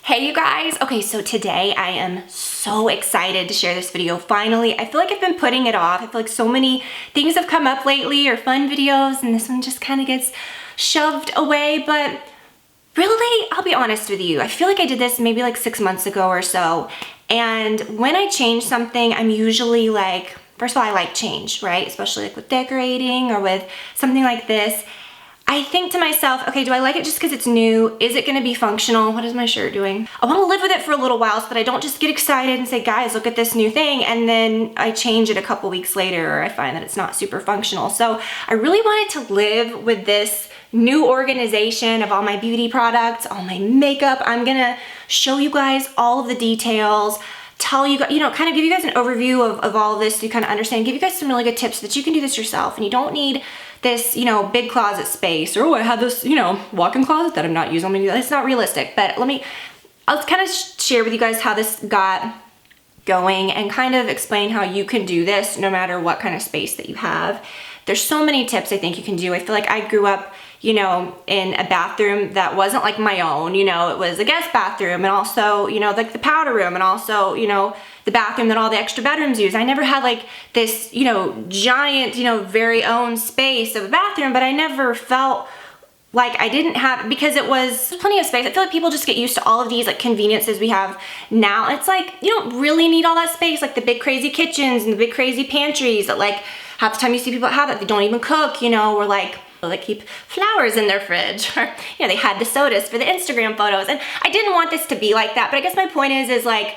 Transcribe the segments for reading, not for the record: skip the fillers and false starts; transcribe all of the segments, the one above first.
Hey you guys, okay, so today I am so excited to share this video finally. I feel like I've been putting it off. I feel like so many things have come up lately or fun videos and this one just kind of gets shoved away, but really, I'll be honest with you. I feel like I did this maybe like 6 months ago or so, and when I change something, I'm usually like, first of all, I like change, right? Especially like with decorating or with something like this. I think to myself, okay, do I like it just because it's new? Is it gonna be functional? What is my shirt doing? I wanna live with it for a little while so that I don't just get excited and say, guys, look at this new thing, and then I change it a couple weeks later or I find that it's not super functional. So I really wanted to live with this new organization of all my beauty products, all my makeup. I'm gonna show you guys all of the details, tell you, kind of give you guys an overview of all of this so you kind of understand, give you guys some really good tips so that you can do this yourself and you don't need this, big closet space, or oh, I have this, walk-in closet that I'm not using. It's not realistic, but I'll kind of share with you guys how this got going and kind of explain how you can do this no matter what kind of space that you have. There's so many tips I think you can do. I feel like I grew up, in a bathroom that wasn't like my own, it was a guest bathroom, and also, like the powder room, and also, the bathroom that all the extra bedrooms use. I never had like this, giant, very own space of a bathroom, but I never felt like I didn't have, because there's plenty of space. I feel like people just get used to all of these like conveniences we have now. It's like, you don't really need all that space, like the big crazy kitchens and the big crazy pantries that like half the time you see people have that they don't even cook, or like, they keep flowers in their fridge, or they had the sodas for the Instagram photos. And I didn't want this to be like that, but I guess my point is like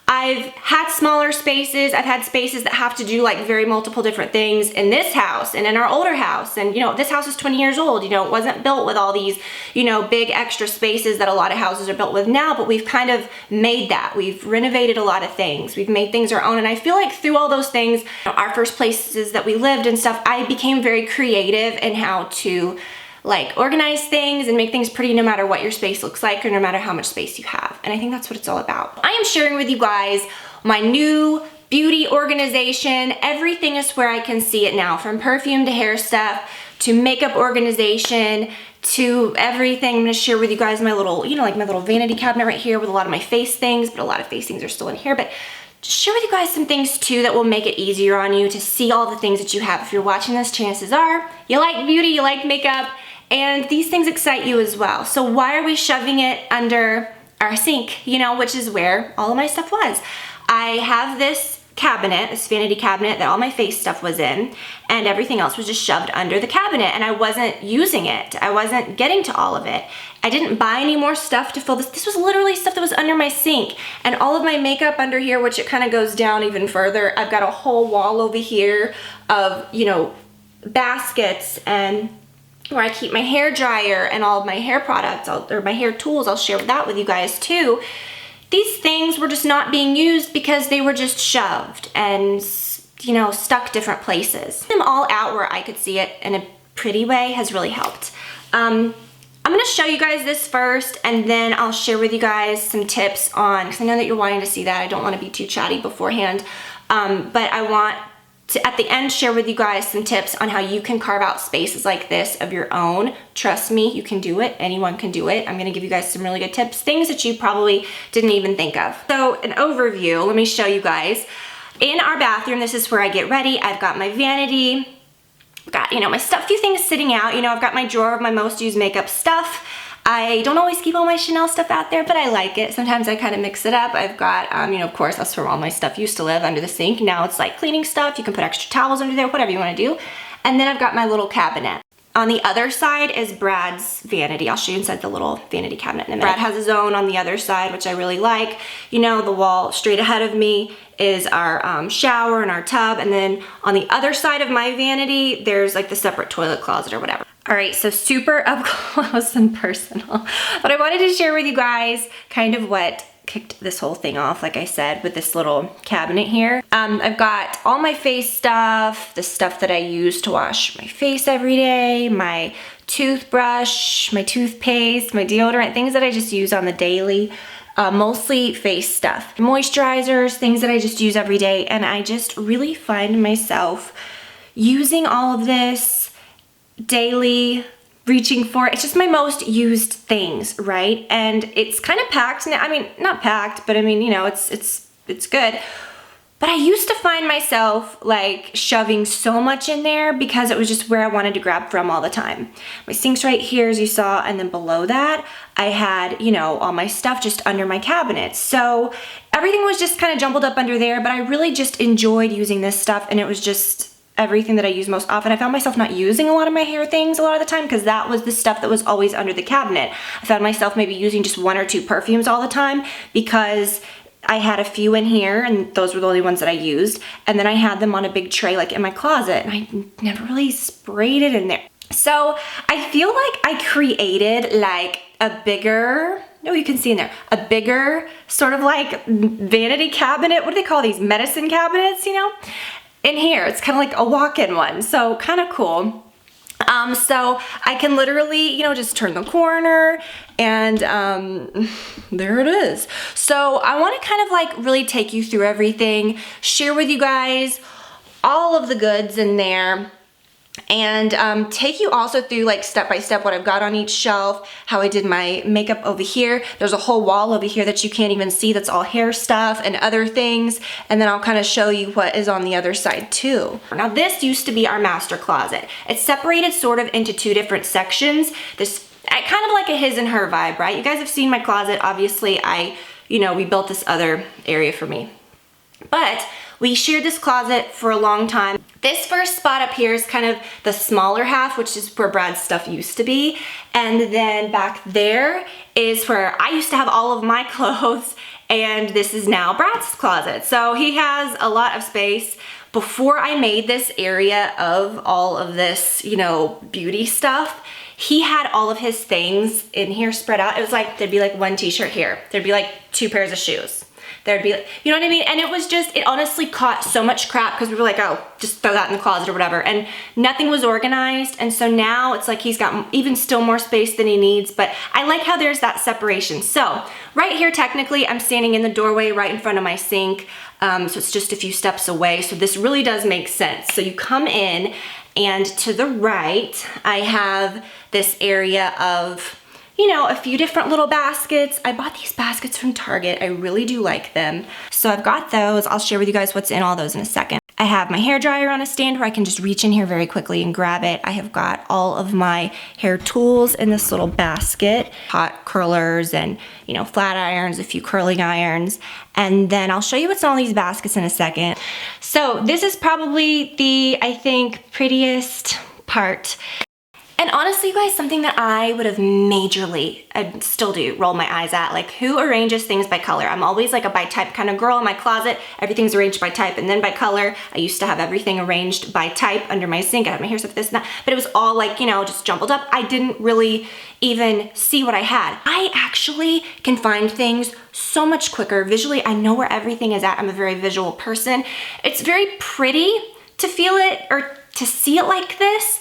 I've had smaller spaces. I've had spaces that have to do like very multiple different things in this house and in our older house. And this house is 20 years old. It wasn't built with all these, big extra spaces that a lot of houses are built with now, but we've kind of made that. We've renovated a lot of things. We've made things our own. And I feel like through all those things, our first places that we lived and stuff, I became very creative in how to like organize things and make things pretty no matter what your space looks like or no matter how much space you have. And I think that's what it's all about. I am sharing with you guys my new beauty organization. Everything is where I can see it now, from perfume to hair stuff to makeup organization to everything. I'm gonna share with you guys my little, like my little vanity cabinet right here with a lot of my face things, but a lot of face things are still in here. But just share with you guys some things too that will make it easier on you to see all the things that you have. If you're watching this, chances are you like beauty, you like makeup, and these things excite you as well. So why are we shoving it under our sink, which is where all of my stuff was. I have this cabinet, this vanity cabinet that all my face stuff was in, and everything else was just shoved under the cabinet, and I wasn't using it. I wasn't getting to all of it. I didn't buy any more stuff to fill this. This was literally stuff that was under my sink, and all of my makeup under here, which it kind of goes down even further. I've got a whole wall over here of, baskets and where I keep my hair dryer and all of my hair products or my hair tools. I'll share that with you guys too. These things were just not being used because they were just shoved and, stuck different places. Them all out where I could see it in a pretty way has really helped. I'm gonna show you guys this first, and then I'll share with you guys some tips on, because I know that you're wanting to see that. I don't want to be too chatty beforehand, but I want to, at the end, share with you guys some tips on how you can carve out spaces like this of your own. Trust me, you can do it. Anyone can do it. I'm gonna give you guys some really good tips, things that you probably didn't even think of. So an overview, let me show you guys. In our bathroom, this is where I get ready. I've got my vanity, got, my stuff, few things sitting out. I've got my drawer of my most used makeup stuff. I don't always keep all my Chanel stuff out there, but I like it. Sometimes I kind of mix it up. I've got, of course, that's where all my stuff used to live, under the sink. Now it's like cleaning stuff. You can put extra towels under there, whatever you want to do. And then I've got my little cabinet. On the other side is Brad's vanity. I'll show you inside the little vanity cabinet in a minute. Brad has his own on the other side, which I really like. The wall straight ahead of me is our shower and our tub. And then on the other side of my vanity, there's like the separate toilet closet or whatever. All right, so super up close and personal. But I wanted to share with you guys kind of what kicked this whole thing off, like I said, with this little cabinet here. I've got all my face stuff, the stuff that I use to wash my face every day, my toothbrush, my toothpaste, my deodorant, things that I just use on the daily. Mostly face stuff. Moisturizers, things that I just use every day, and I just really find myself using all of this daily reaching for. It's just my most used things, right? And it's kind of packed now. I mean, not packed, but I mean, you know, it's good. But I used to find myself like shoving so much in there because it was just where I wanted to grab from all the time. My sink's right here, as you saw, and then below that, I had, you know, all my stuff just under my cabinet. So everything was just kind of jumbled up under there, but I really just enjoyed using this stuff, and it was just everything that I use most often. I found myself not using a lot of my hair things a lot of the time because that was the stuff that was always under the cabinet. I found myself maybe using just 1 or 2 perfumes all the time because I had a few in here and those were the only ones that I used. And then I had them on a big tray like in my closet, and I never really sprayed it in there. So I feel like I created like a bigger, no, you can see in there, a bigger sort of like vanity cabinet. What do they call these? Medicine cabinets, you know? In here, it's kind of like a walk-in one, so kind of cool. So I can literally, you know, just turn the corner and there it is. So I want to kind of like really take you through everything, share with you guys all of the goods in there, and take you also through like step by step what I've got on each shelf, how I did my makeup over here. There's a whole wall over here that you can't even see that's all hair stuff and other things, and then I'll kind of show you what is on the other side too. Now this used to be our master closet. It's separated sort of into 2 different sections. This kind of like a his and her vibe, right? You guys have seen my closet. Obviously we built this other area for me, but we shared this closet for a long time. This first spot up here is kind of the smaller half, which is where Brad's stuff used to be. And then back there is where I used to have all of my clothes, and this is now Brad's closet. So he has a lot of space. Before I made this area of all of this, you know, beauty stuff, he had all of his things in here spread out. It was like, there'd be like 1 t-shirt here. There'd be like 2 pairs of shoes. There'd be, you know what I mean? And it was just, it honestly caught so much crap because we were like, oh, just throw that in the closet or whatever. And nothing was organized. And so now it's like he's got even still more space than he needs. But I like how there's that separation. So right here, technically, I'm standing in the doorway right in front of my sink. So it's just a few steps away. So this really does make sense. So you come in, and to the right, I have this area of, you know, a few different little baskets. I bought these baskets from Target. I really do like them. So I've got those. I'll share with you guys what's in all those in a second. I have my hair dryer on a stand where I can just reach in here very quickly and grab it. I have got all of my hair tools in this little basket, hot curlers and, you know, flat irons, a few curling irons. And then I'll show you what's in all these baskets in a second. So this is probably the, I think, prettiest part. And honestly, you guys, something that I would have majorly, I still do, roll my eyes at, like who arranges things by color? I'm always like a by type kind of girl in my closet. Everything's arranged by type and then by color. I used to have everything arranged by type under my sink. I had my hair stuff, this and that, but it was all like, you know, just jumbled up. I didn't really even see what I had. I actually can find things so much quicker. Visually, I know where everything is at. I'm a very visual person. It's very pretty to feel it or to see it like this,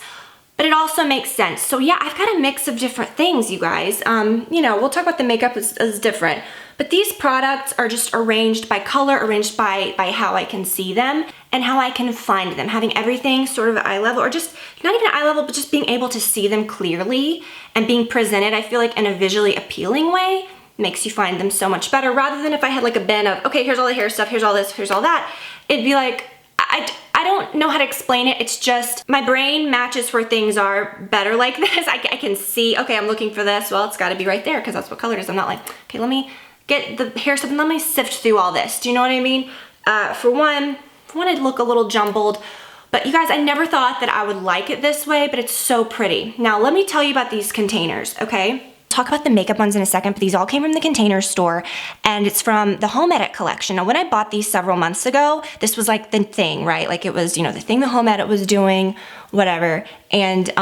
but it also makes sense. So yeah, I've got a mix of different things, you guys. You know, we'll talk about the makeup as different, but these products are just arranged by color, arranged by how I can see them and how I can find them. Having everything sort of at eye level, or just not even eye level, but just being able to see them clearly and being presented, I feel like in a visually appealing way, makes you find them so much better, rather than if I had like a bin of, okay, here's all the hair stuff, here's all this, here's all that. It'd be like, I don't know how to explain it. It's just my brain matches where things are better like this. I can see, okay, I'm looking for this. Well, it's got to be right there because that's what color it is. I'm not like, okay, let me get the hair stuff and let me sift through all this. Do you know what I mean? For one, it'd look a little jumbled. But you guys, I never thought that I would like it this way, but it's so pretty. Now, let me tell you about these containers, okay? Talk about the makeup ones in a second, but these all came from the Container Store, and it's from the Home Edit collection. Now, when I bought these several months ago, this was like the thing, right? Like it was, you know, the thing the Home Edit was doing, whatever. And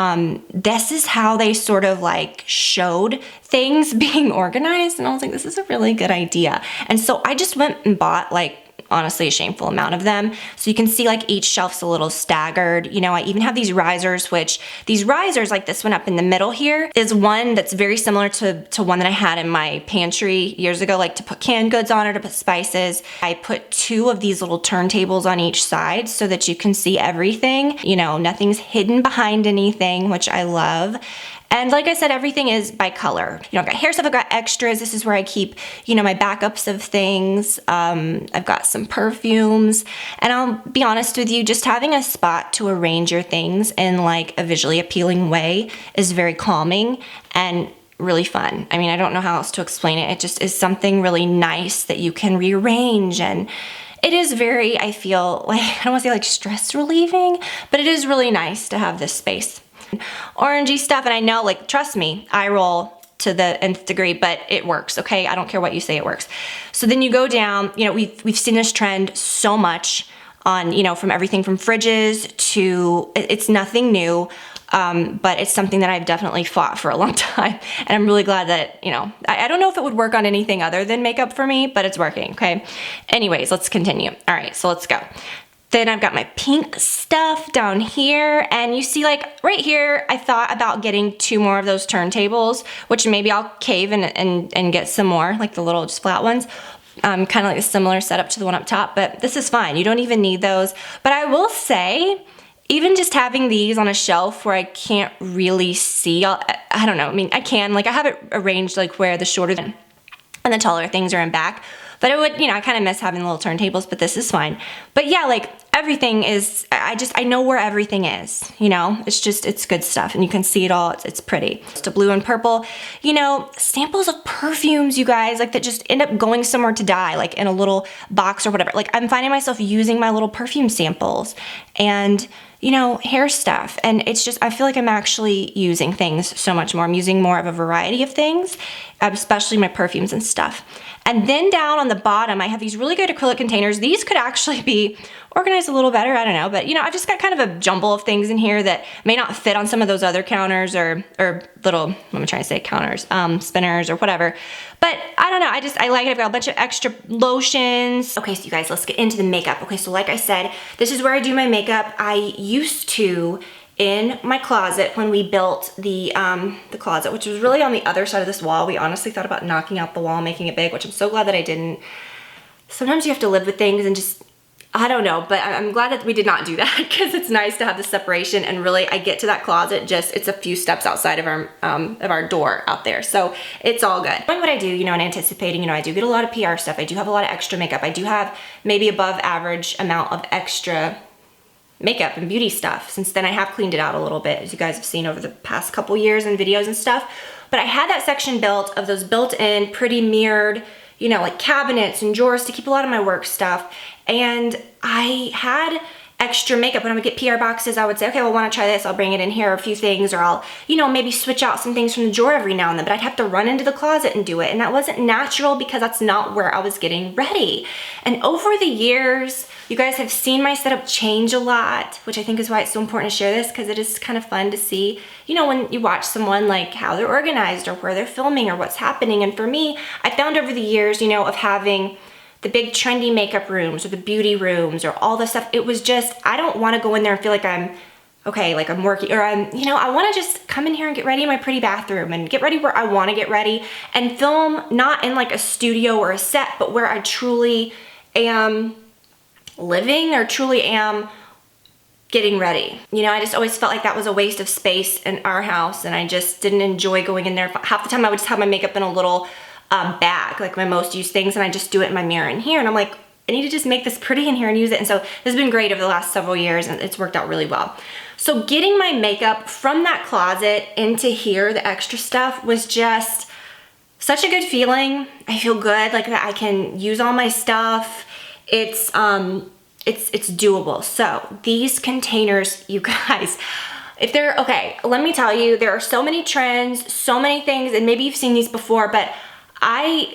this is how they sort of like showed things being organized, and I was like, this is a really good idea. And so I just went and bought like, honestly, a shameful amount of them. So you can see like each shelf's a little staggered. You know, I even have these risers, which these risers, like this one up in the middle here, is one that's very similar to one that I had in my pantry years ago, like to put canned goods on or to put spices. I put 2 of these little turntables on each side so that you can see everything. You know, nothing's hidden behind anything, which I love. And like I said, everything is by color. You know, I've got hair stuff, I've got extras. This is where I keep, you know, my backups of things. I've got some perfumes. And I'll be honest with you, just having a spot to arrange your things in like a visually appealing way is very calming and really fun. I mean, I don't know how else to explain it. It just is something really nice that you can rearrange, and it is very, I feel like, I don't want to say like stress relieving, but it is really nice to have this space. Orangey stuff, and I know, like, trust me, I roll to the nth degree, but it works, okay? I don't care what you say, it works. So then you go down, you know, we've seen this trend so much on, you know, from everything from fridges to, it's nothing new, but it's something that I've definitely fought for a long time. And I'm really glad that, you know, I don't know if it would work on anything other than makeup for me, but it's working, okay? Anyways, let's continue. All right, so let's go. Then I've got my pink stuff down here, and you see, like, right here, I thought about getting 2 more of those turntables, which maybe I'll cave and get some more, like the little just flat ones. Kind of like a similar setup to the one up top, but this is fine. You don't even need those. But I will say, even just having these on a shelf where I can't really see, I don't know, I mean, I can, like, I have it arranged like where the shorter and the taller things are in back. But it would, you know, I kind of miss having the little turntables, but this is fine. But yeah, like, everything is, I know where everything is, you know? It's just, it's good stuff, and you can see it all, it's pretty. Just a blue and purple, you know, samples of perfumes, you guys, like, that just end up going somewhere to die, like in a little box or whatever. Like, I'm finding myself using my little perfume samples and, you know, hair stuff. And it's just, I feel like I'm actually using things so much more. I'm using more of a variety of things, especially my perfumes and stuff. And then down on the bottom, I have these really good acrylic containers. These could actually be organized a little better, I don't know, but you know, I've just got kind of a jumble of things in here that may not fit on some of those other counters or little, what am I trying to say, counters, spinners or whatever. But I don't know, I like it. I've got a bunch of extra lotions. Okay, so you guys, let's get into the makeup. Okay, so like I said, this is where I do my makeup. I used to, in my closet, when we built the closet, which was really on the other side of this wall. We honestly thought about knocking out the wall, making it big, which I'm so glad that I didn't. Sometimes you have to live with things and just, I don't know, but I'm glad that we did not do that, because it's nice to have the separation, and really I get to that closet just, it's a few steps outside of our door out there. So it's all good. Knowing what I do, you know, and anticipating, you know, I do get a lot of PR stuff. I do have a lot of extra makeup. I do have maybe above average amount of extra makeup and beauty stuff. Since then I have cleaned it out a little bit, as you guys have seen over the past couple years in videos and stuff. But I had that section built of those built-in, pretty mirrored, you know, like cabinets and drawers to keep a lot of my work stuff. And I had extra makeup. When I would get PR boxes, I would say, okay, well, I want to try this. I'll bring it in here, a few things, or I'll, you know, maybe switch out some things from the drawer every now and then, but I'd have to run into the closet and do it. And that wasn't natural, because that's not where I was getting ready. And over the years, you guys have seen my setup change a lot, which I think is why it's so important to share this, because it is kind of fun to see, you know, when you watch someone, like how they're organized or where they're filming or what's happening. And for me, I found over the years, you know, of having the big trendy makeup rooms or the beauty rooms or all this stuff, it was just, I don't want to go in there and feel like I'm, okay, like I'm working, or I'm, you know, I want to just come in here and get ready in my pretty bathroom and get ready where I want to get ready and film, not in like a studio or a set, but where I truly am living or truly am getting ready. You know, I just always felt like that was a waste of space in our house, and I just didn't enjoy going in there. Half the time I would just have my makeup in a little bag, like my most used things, and I just do it in my mirror in here, and I'm like, I need to just make this pretty in here and use it. And so this has been great over the last several years, and it's worked out really well. So getting my makeup from that closet into here, the extra stuff, was just such a good feeling. I feel good, like that I can use all my stuff. It's doable. So these containers, you guys, if they're, okay, let me tell you, there are so many trends, so many things, and maybe you've seen these before, but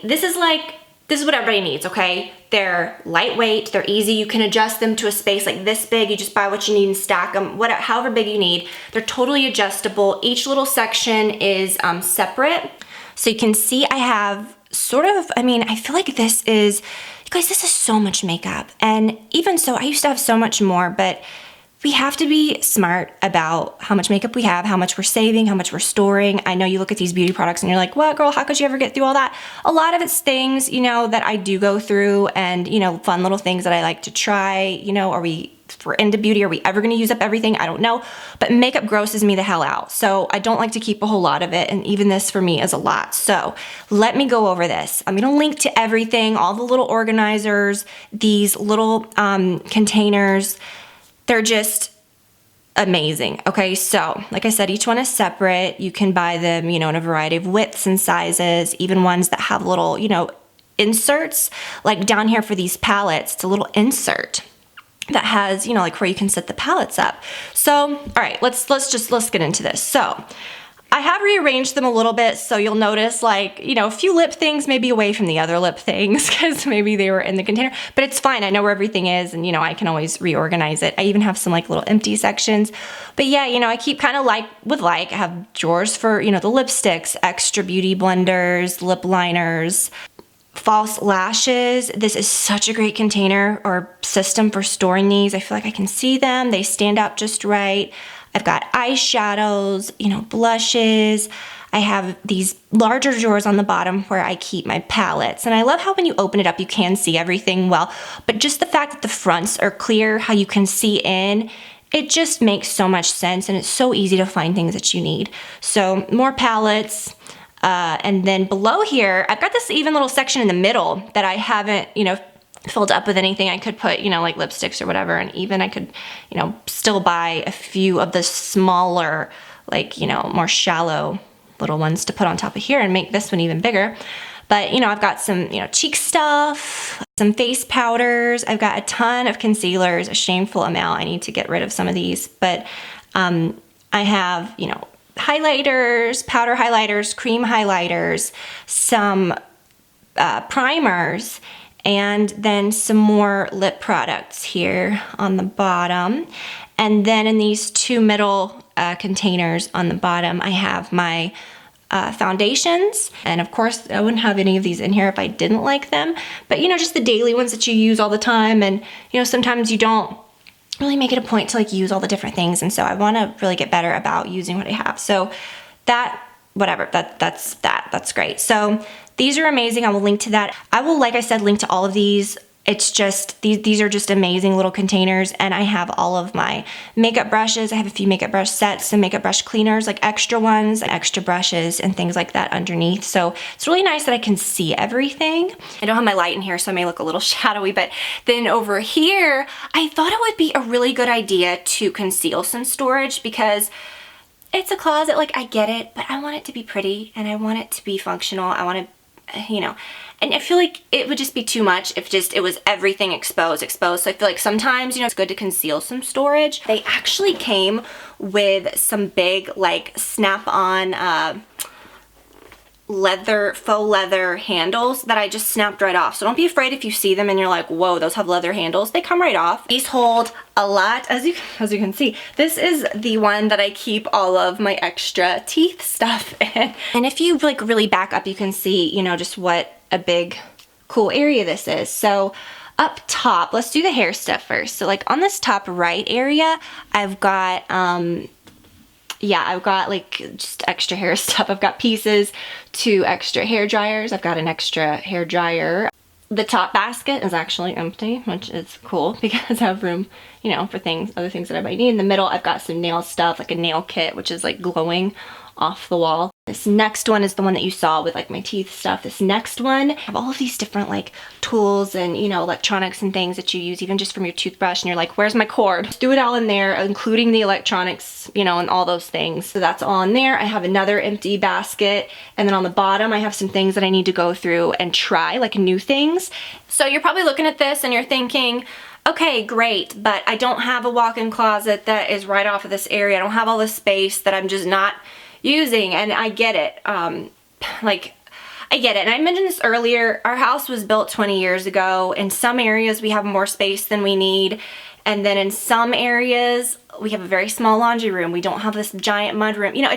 this is what everybody needs, okay? They're lightweight, they're easy, you can adjust them to a space like this big, you just buy what you need and stack them, whatever, however big you need. They're totally adjustable. Each little section is separate. So you can see I have sort of, I mean, I feel like this is, you guys, this is so much makeup. And even so, I used to have so much more, but we have to be smart about how much makeup we have, how much we're saving, how much we're storing. I know you look at these beauty products and you're like, what, girl, how could you ever get through all that? A lot of it's things, you know, that I do go through, and, you know, fun little things that I like to try, you know, or we if we're into beauty, are we ever gonna use up everything? I don't know, but makeup grosses me the hell out. So I don't like to keep a whole lot of it, and even this for me is a lot. So let me go over this. I'm gonna link to everything, all the little organizers, these little containers. They're just amazing. Okay, so like I said, each one is separate. You can buy them, you know, in a variety of widths and sizes, even ones that have little, you know, inserts. Like down here for these palettes, it's a little insert that has, you know, like where you can set the palettes up. So, all right, let's get into this. So I have rearranged them a little bit, so you'll notice like, you know, a few lip things maybe away from the other lip things because maybe they were in the container, but it's fine. I know where everything is, and you know, I can always reorganize it. I even have some like little empty sections, but yeah, you know, I keep kind of like with like, I have drawers for, you know, the lipsticks, extra beauty blenders, lip liners, false lashes. This is such a great container or system for storing these. I feel like I can see them. They stand out just right. I've got eyeshadows, you know, blushes. I have these larger drawers on the bottom where I keep my palettes. And I love how when you open it up, you can see everything well, but just the fact that the fronts are clear, how you can see in, it just makes so much sense, and it's so easy to find things that you need. So more palettes. And then below here, I've got this even little section in the middle that I haven't, you know, filled up with anything. I could put, you know, like lipsticks or whatever, and even I could, you know, still buy a few of the smaller, like, you know, more shallow little ones to put on top of here and make this one even bigger. But, you know, I've got some, you know, cheek stuff, some face powders. I've got a ton of concealers, a shameful amount. I need to get rid of some of these, but I have, you know, highlighters, powder highlighters, cream highlighters, some primers, and then some more lip products here on the bottom. And then in these two middle containers on the bottom, I have my foundations. And of course, I wouldn't have any of these in here if I didn't like them. But, you know, just the daily ones that you use all the time. And, you know, sometimes you don't really make it a point to like use all the different things. And so I want to really get better about using what I have. So that, whatever, that's great. So these are amazing. I will link to that. I will, like I said, link to all of these. It's just, these are just amazing little containers, and I have all of my makeup brushes. I have a few makeup brush sets, some makeup brush cleaners, like extra ones, extra brushes, and things like that underneath. So it's really nice that I can see everything. I don't have my light in here, so I may look a little shadowy, but then over here, I thought it would be a really good idea to conceal some storage because it's a closet, like I get it, but I want it to be pretty and I want it to be functional. I want to, you know, and I feel like it would just be too much if just it was everything exposed. So I feel like sometimes, you know, it's good to conceal some storage. They actually came with some big like snap-on faux leather handles that I just snapped right off. So don't be afraid if you see them and you're like, whoa, those have leather handles. They come right off. These hold a lot, as you can see. This is the one that I keep all of my extra teeth stuff in. And if you like really back up, you can see, you know, just what a big cool area this is. So up top, let's do the hair stuff first. So like on this top right area, I've got I've got like just extra hair stuff. I've got pieces, 2 extra hair dryers. I've got an extra hair dryer. The top basket is actually empty, which is cool because I have room, you know, for other things that I might need. In the middle, I've got some nail stuff, like a nail kit, which is like glowing off the wall. This next one is the one that you saw with like my teeth stuff. This next one, I have all of these different like tools and, you know, electronics and things that you use even just from your toothbrush, and you're like, where's my cord? Just do it all in there, including the electronics, you know, and all those things. So that's all in there. I have another empty basket, and then on the bottom I have some things that I need to go through and try, like new things. So you're probably looking at this and you're thinking, okay, great, but I don't have a walk-in closet that is right off of this area. I don't have all this space that I'm just not using, and I get it. I get it. And I mentioned this earlier, our house was built 20 years ago. In some areas we have more space than we need, and then in some areas we have a very small laundry room. We don't have this giant mud room. You know,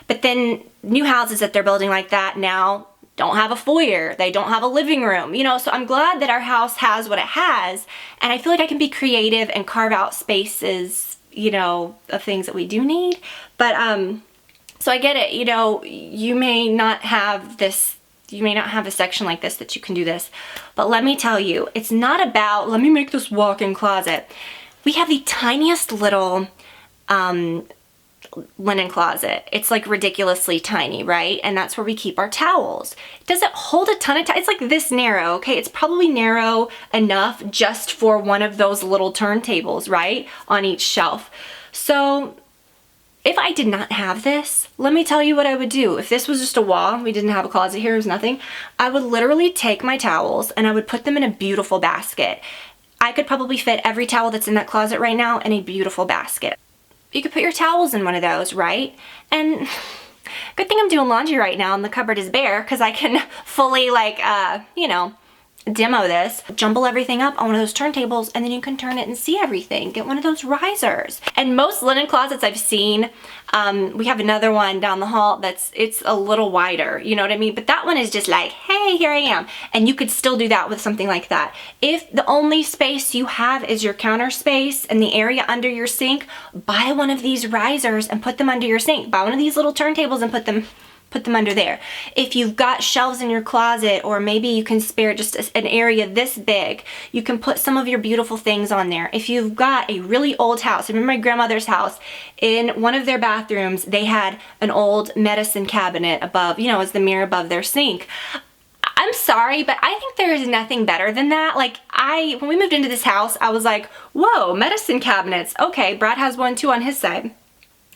but then new houses that they're building like that now don't have a foyer. They don't have a living room, you know, so I'm glad that our house has what it has, and I feel like I can be creative and carve out spaces, you know, of things that we do need. But so I get it, you know, you may not have a section like this that you can do this, but let me tell you, it's not about, let me make this walk-in closet. we have the tiniest little linen closet. It's like ridiculously tiny, right? And that's where we keep our towels. It doesn't hold a ton of it's like this narrow, okay? It's probably narrow enough just for one of those little turntables, right? On each shelf. So if I did not have this, let me tell you what I would do. If this was just a wall, we didn't have a closet here, it was nothing, I would literally take my towels and I would put them in a beautiful basket. I could probably fit every towel that's in that closet right now in a beautiful basket. You could put your towels in one of those, right? And good thing I'm doing laundry right now and the cupboard is bare because I can fully like, you know, demo this, jumble everything up on one of those turntables, and then you can turn it and see everything. Get one of those risers. And most linen closets I've seen, we have another one down the hall it's a little wider, you know what I mean? But that one is just like, hey, here I am. And you could still do that with something like that. If the only space you have is your counter space and the area under your sink, buy one of these risers and put them under your sink. Buy one of these little turntables and put them under there. If you've got shelves in your closet, or maybe you can spare just an area this big, you can put some of your beautiful things on there. If you've got a really old house, I remember my grandmother's house, in one of their bathrooms, they had an old medicine cabinet above, you know, as the mirror above their sink. I'm sorry, but I think there is nothing better than that. Like when we moved into this house, I was like, whoa, medicine cabinets. Okay, Brad has one too on his side.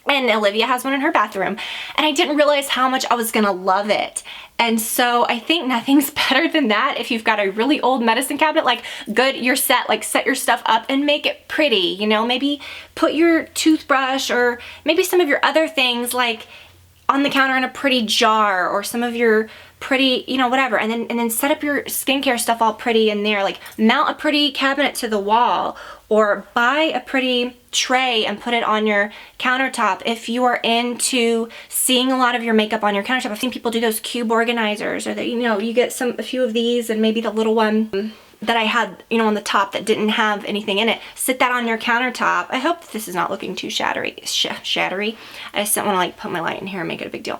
And Olivia has one in her bathroom. And I didn't realize how much I was gonna love it. And so I think nothing's better than that. If you've got a really old medicine cabinet, like good, you're set, like set your stuff up and make it pretty, you know, maybe put your toothbrush or maybe some of your other things like on the counter in a pretty jar, or some of your pretty, you know, whatever, and then set up your skincare stuff all pretty in there. Like mount a pretty cabinet to the wall, or buy a pretty tray and put it on your countertop. If you are into seeing a lot of your makeup on your countertop, I've seen people do those cube organizers, or that, you know, you get a few of these and maybe the little one that I had, you know, on the top that didn't have anything in it. Sit that on your countertop. I hope this is not looking too shattery. I just don't want to like put my light in here and make it a big deal.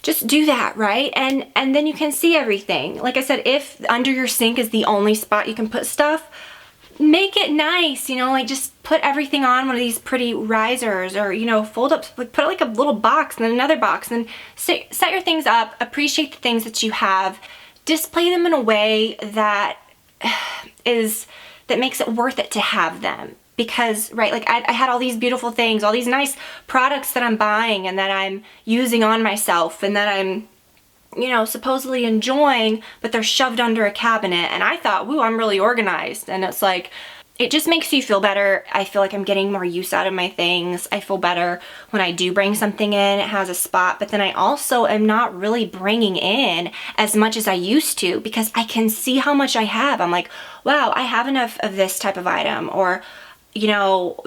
Just do that, right? And then you can see everything. Like I said, if under your sink is the only spot you can put stuff, make it nice, you know, like just put everything on one of these pretty risers, or, you know, fold up, like put like a little box and then another box, and then set your things up, appreciate the things that you have, display them in a way that makes it worth it to have them. Because, right, like I had all these beautiful things, all these nice products that I'm buying and that I'm using on myself and that I'm, you know, supposedly enjoying, but they're shoved under a cabinet. And I thought, woo, I'm really organized. And it's like, it just makes you feel better. I feel like I'm getting more use out of my things. I feel better when I do bring something in, it has a spot, but then I also am not really bringing in as much as I used to, because I can see how much I have. I'm like, wow, I have enough of this type of item, or, you know,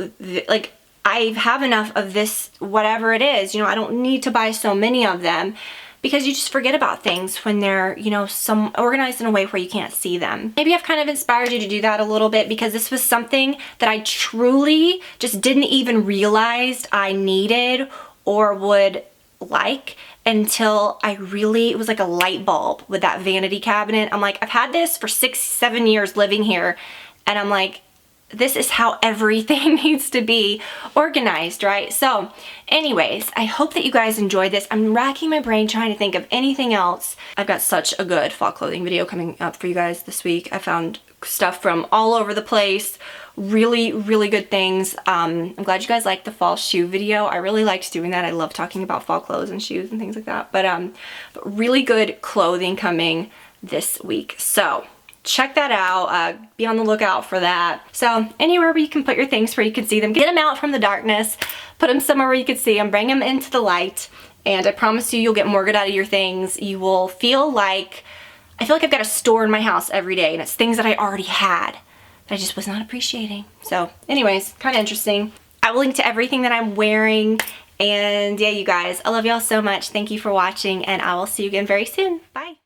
like I have enough of this, whatever it is, you know, I don't need to buy so many of them. Because you just forget about things when they're, you know, some organized in a way where you can't see them. Maybe I've kind of inspired you to do that a little bit, because this was something that I truly just didn't even realize I needed or would like until it was like a light bulb with that vanity cabinet. I'm like, I've had this for 6-7 years living here, and I'm like, this is how everything needs to be organized, right? So anyways, I hope that you guys enjoyed this. I'm racking my brain trying to think of anything else. I've got such a good fall clothing video coming up for you guys this week. I found stuff from all over the place. Really, really good things. I'm glad you guys liked the fall shoe video. I really liked doing that. I love talking about fall clothes and shoes and things like that. But really good clothing coming this week. So check that out. Be on the lookout for that. So anywhere where you can put your things where you can see them, get them out from the darkness, put them somewhere where you can see them, bring them into the light, and I promise you, you'll get more good out of your things. You will feel like, I feel like I've got a store in my house every day, and it's things that I already had that I just was not appreciating. So anyways, kind of interesting. I will link to everything that I'm wearing, and yeah, you guys, I love y'all so much. Thank you for watching, and I will see you again very soon. Bye.